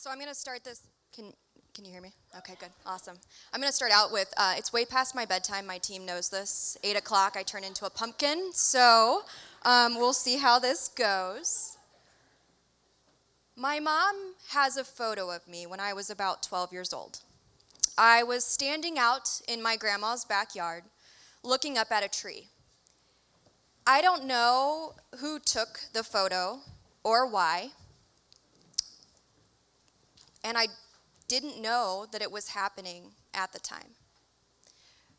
So I'm going to start this. Can you hear me? Okay, good. Awesome. I'm going to start out with, it's way past my bedtime. My team knows this. 8 o'clock, I turn into a pumpkin. So we'll see how this goes. My mom has a photo of me when I was about 12 years old. I was standing out in my grandma's backyard looking up at a tree. I don't know who took the photo or why, and I didn't know that it was happening at the time.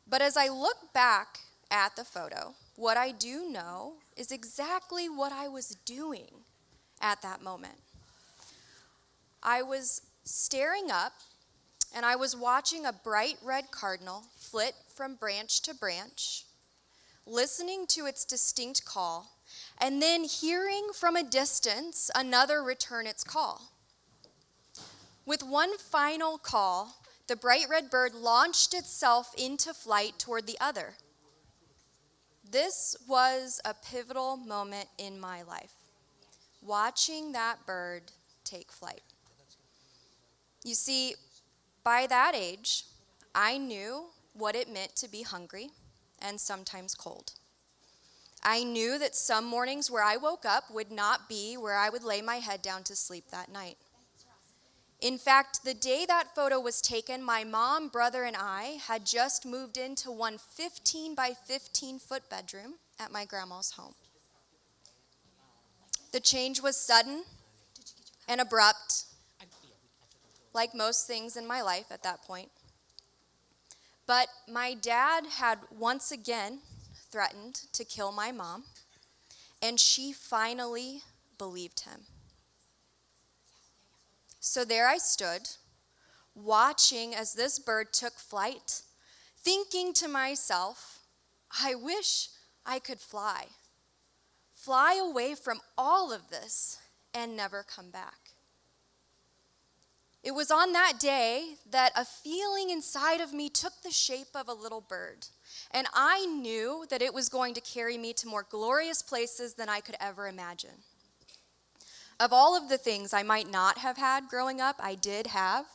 But as I look back at the photo, what I do know is exactly what I was doing at that moment. I was staring up, and I was watching a bright red cardinal flit from branch to branch, listening to its distinct call, and then hearing from a distance another return its call. With one final call, the bright red bird launched itself into flight toward the other. This was a pivotal moment in my life, watching that bird take flight. You see, by that age, I knew what it meant to be hungry and sometimes cold. I knew that some mornings where I woke up would not be where I would lay my head down to sleep that night. In fact, the day that photo was taken, my mom, brother, and I had just moved into one 15 by 15 foot bedroom at my grandma's home. The change was sudden and abrupt, like most things in my life at that point. But my dad had once again threatened to kill my mom, and she finally believed him. So there I stood, watching as this bird took flight, thinking to myself, I wish I could fly away from all of this and never come back. It was on that day that a feeling inside of me took the shape of a little bird, and I knew that it was going to carry me to more glorious places than I could ever imagine. Of all of the things I might not have had growing up, I did have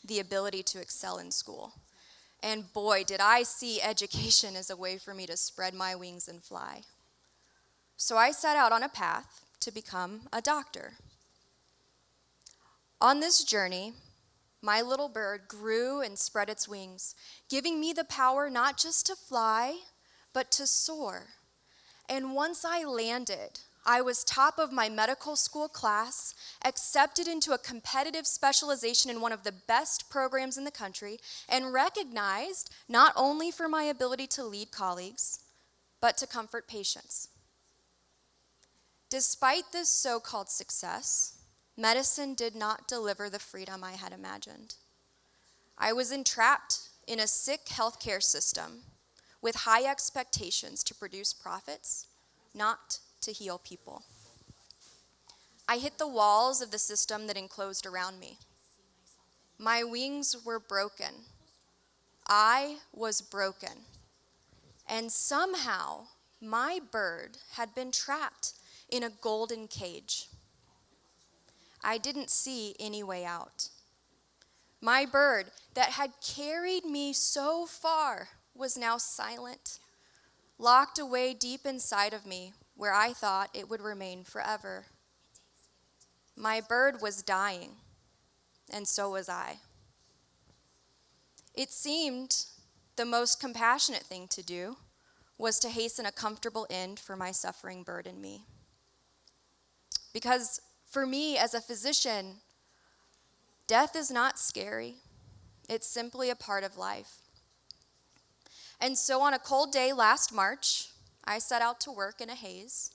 the ability to excel in school. And boy, did I see education as a way for me to spread my wings and fly. So I set out on a path to become a doctor. On this journey, my little bird grew and spread its wings, giving me the power not just to fly, but to soar. And once I landed, I was top of my medical school class, accepted into a competitive specialization in one of the best programs in the country, and recognized not only for my ability to lead colleagues, but to comfort patients. Despite this so-called success, medicine did not deliver the freedom I had imagined. I was entrapped in a sick healthcare system with high expectations to produce profits, not to heal people. I hit the walls of the system that enclosed around me. My wings were broken. I was broken. And somehow, my bird had been trapped in a golden cage. I didn't see any way out. My bird that had carried me so far was now silent, locked away deep inside of me where I thought it would remain forever. My bird was dying, and so was I. It seemed the most compassionate thing to do was to hasten a comfortable end for my suffering bird and me. Because for me, as a physician, death is not scary. It's simply a part of life. And so on a cold day last March, I set out to work in a haze,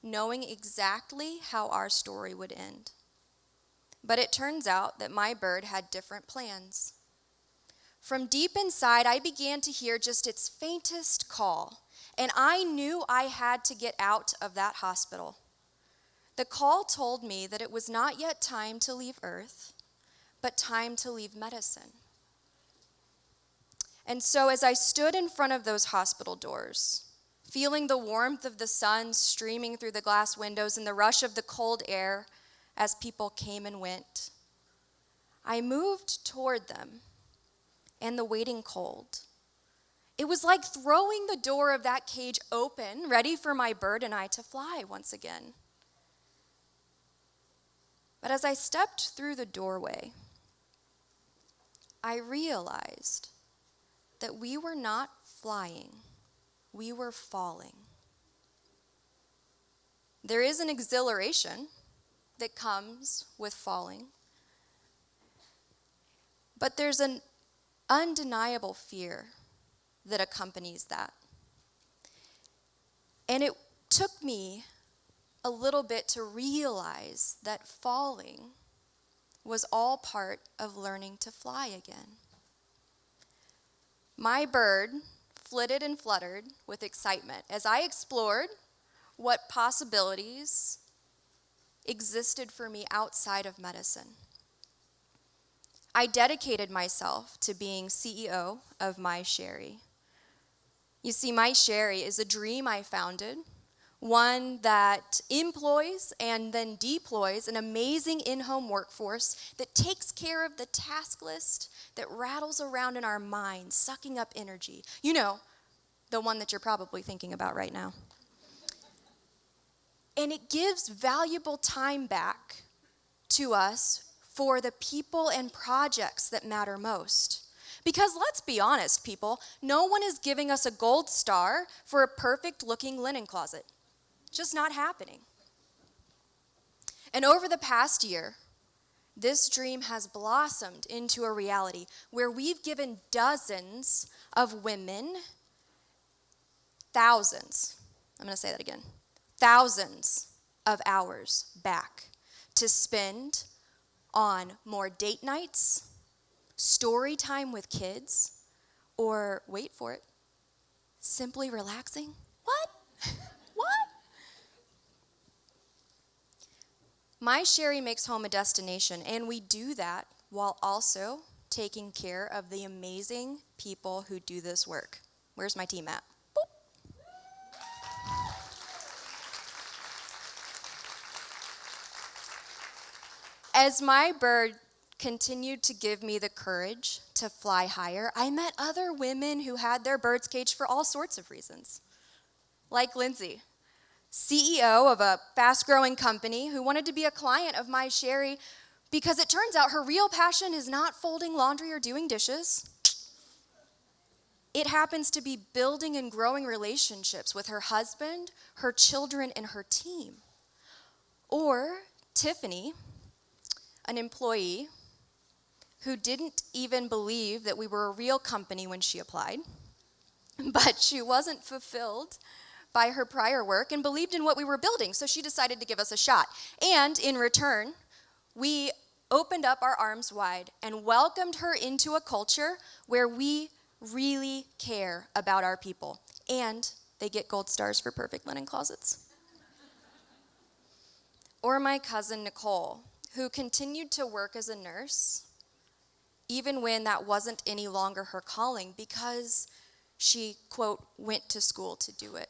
knowing exactly how our story would end. But it turns out that my bird had different plans. From deep inside, I began to hear just its faintest call, and I knew I had to get out of that hospital. The call told me that it was not yet time to leave Earth, but time to leave medicine. And so as I stood in front of those hospital doors, feeling the warmth of the sun streaming through the glass windows and the rush of the cold air as people came and went, I moved toward them and the waiting cold. It was like throwing the door of that cage open, ready for my bird and I to fly once again. But as I stepped through the doorway, I realized that we were not flying, we were falling. There is an exhilaration that comes with falling, but there's an undeniable fear that accompanies that. And it took me a little bit to realize that falling was all part of learning to fly again. My bird flitted and fluttered with excitement as I explored what possibilities existed for me outside of medicine. I dedicated myself to being CEO of MySherri. You see, MySherri is a dream I founded, one that employs and then deploys an amazing in-home workforce that takes care of the task list that rattles around in our minds, sucking up energy. You know, the one that you're probably thinking about right now. And it gives valuable time back to us for the people and projects that matter most. Because let's be honest, people, no one is giving us a gold star for a perfect-looking linen closet. Just not happening. And over the past year, this dream has blossomed into a reality where we've given dozens of women thousands, I'm going to say that again, thousands of hours back to spend on more date nights, story time with kids, or, wait for it, simply relaxing. What? What? MySherri makes home a destination, and we do that while also taking care of the amazing people who do this work. Where's my team at? Boop. As my bird continued to give me the courage to fly higher, I met other women who had their birds caged for all sorts of reasons. Like Lindsay, CEO of a fast-growing company who wanted to be a client of MySherri because it turns out her real passion is not folding laundry or doing dishes. It happens to be building and growing relationships with her husband, her children, and her team. Or Tiffany, an employee who didn't even believe that we were a real company when she applied, but she wasn't fulfilled by her prior work and believed in what we were building, so she decided to give us a shot. And in return, we opened up our arms wide and welcomed her into a culture where we really care about our people, and they get gold stars for perfect linen closets. Or my cousin Nicole, who continued to work as a nurse, even when that wasn't any longer her calling, because she, quote, went to school to do it.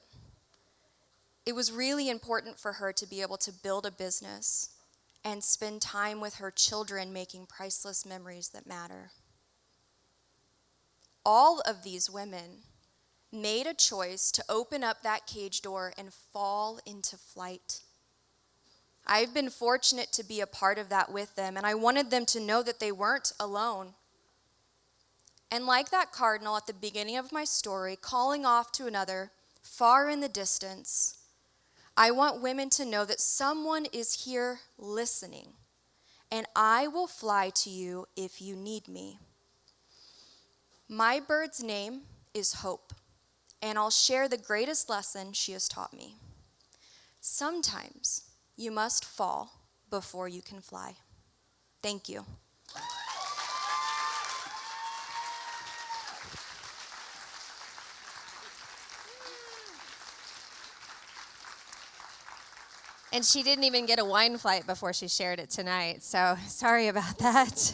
It was really important for her to be able to build a business and spend time with her children making priceless memories that matter. All of these women made a choice to open up that cage door and fall into flight. I've been fortunate to be a part of that with them, and I wanted them to know that they weren't alone. And like that cardinal at the beginning of my story, calling off to another far in the distance, I want women to know that someone is here listening, and I will fly to you if you need me. My bird's name is Hope, and I'll share the greatest lesson she has taught me. Sometimes you must fall before you can fly. Thank you. And she didn't even get a wine flight before she shared it tonight, so sorry about that.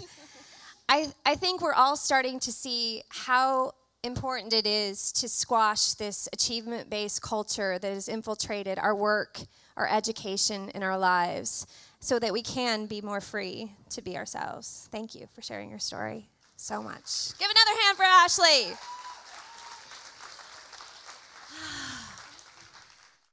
I think we're all starting to see how important it is to squash this achievement-based culture that has infiltrated our work, our education, and our lives. so that we can be more free to be ourselves. Thank you for sharing your story so much. Give another hand for Ashley.